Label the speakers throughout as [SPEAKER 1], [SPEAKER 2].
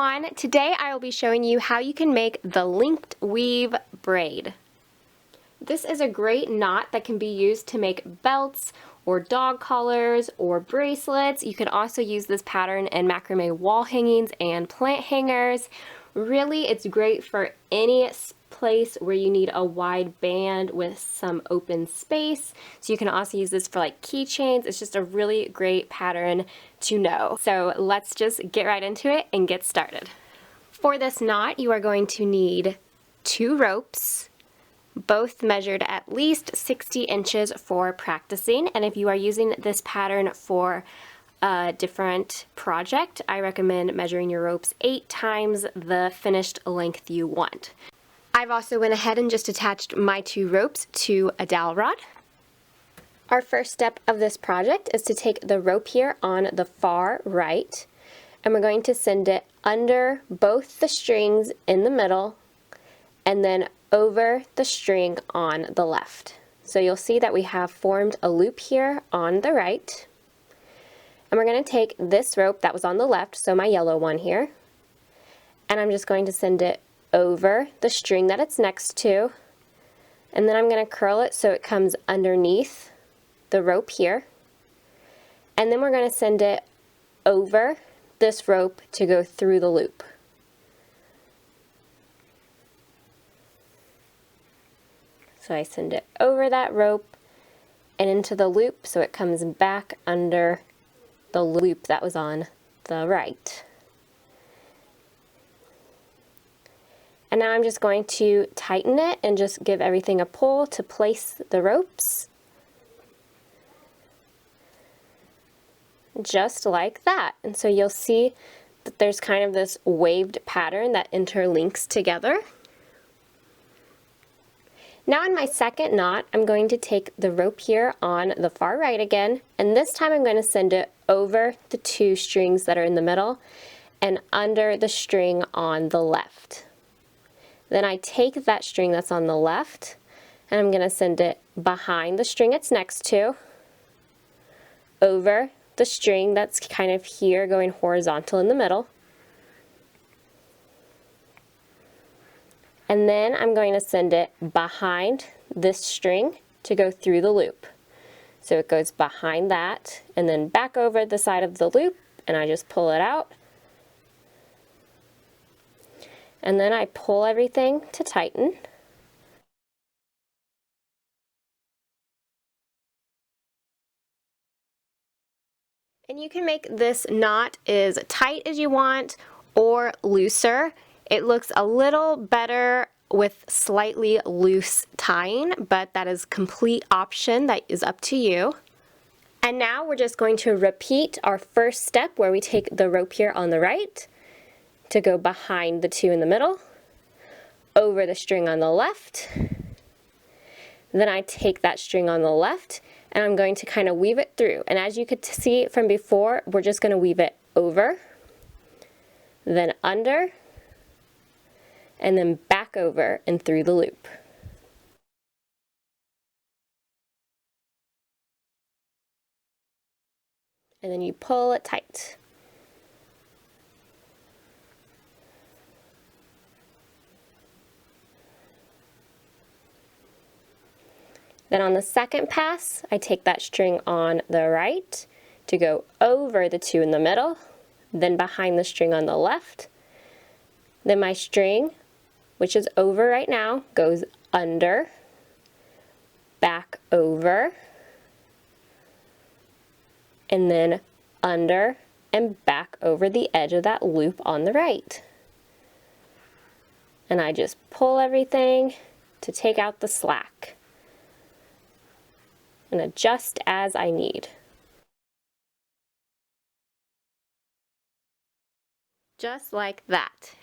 [SPEAKER 1] everyone! Today I will be showing you how you can make the linked weave braid. This is a great knot that can be used to make belts or dog collars or bracelets. You can also use this pattern in macrame wall hangings and plant hangers. Really, it's great for any place where you need a wide band with some open space. So you can also use this for like keychains. It's just a really great pattern to know. So let's just get right into it and get started. For this knot, you are going to need 2 ropes, both measured at least 60 inches for practicing. And if you are using this pattern for a different project, I recommend measuring your ropes 8 times the finished length you want. I've also went ahead and just attached my 2 ropes to a dowel rod. Our first step of this project is to take the rope here on the far right, and we're going to send it under both the strings in the middle and then over the string on the left. So you'll see that we have formed a loop here on the right. And we're going to take this rope that was on the left, so my yellow one here, and I'm just going to send it over the string that it's next to, and then I'm going to curl it so it comes underneath the rope here, and then we're going to send it over this rope to go through the loop. So I send it over that rope and into the loop so it comes back under the loop that was on the right. And now I'm just going to tighten it and just give everything a pull to place the ropes. Just like that. And so you'll see that there's kind of this waved pattern that interlinks together. Now in my second knot, I'm going to take the rope here on the far right again, and this time I'm going to send it over the 2 strings that are in the middle and under the string on the left. Then I take that string that's on the left and I'm going to send it behind the string it's next to, over the string that's kind of here going horizontal in the middle. And then I'm going to send it behind this string to go through the loop. So it goes behind that and then back over the side of the loop, and I just pull it out. And then I pull everything to tighten. And you can make this knot as tight as you want or looser. It looks a little better with slightly loose tying, but that is a complete option that is up to you. And now we're just going to repeat our first step where we take the rope here on the right to go behind the 2 in the middle, over the string on the left. Then I take that string on the left and I'm going to kind of weave it through. And as you could see from before, we're just going to weave it over, then under, and then back over and through the loop. And then you pull it tight. Then on the second pass, I take that string on the right to go over the 2 in the middle, then behind the string on the left. Then my string, which is over right now, goes under, back over, and then under and back over the edge of that loop on the right. And I just pull everything to take out the slack and adjust as I need. Just like that.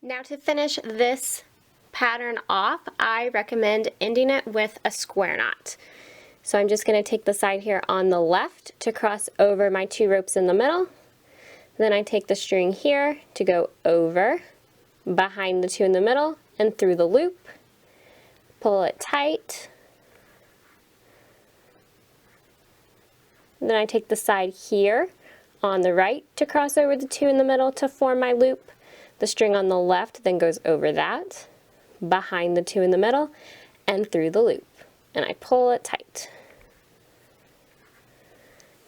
[SPEAKER 1] Now to finish this pattern off, I recommend ending it with a square knot. So I'm just going to take the side here on the left to cross over my 2 ropes in the middle. Then I take the string here to go over, behind the 2 in the middle, and through the loop. Pull it tight. Then I take the side here on the right to cross over the 2 in the middle to form my loop. The string on the left then goes over that, behind the 2 in the middle, and through the loop. And I pull it tight.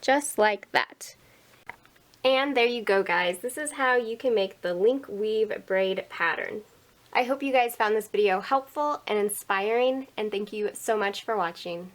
[SPEAKER 1] Just like that. And there you go, guys. This is how you can make the link weave braid pattern. I hope you guys found this video helpful and inspiring, and thank you so much for watching.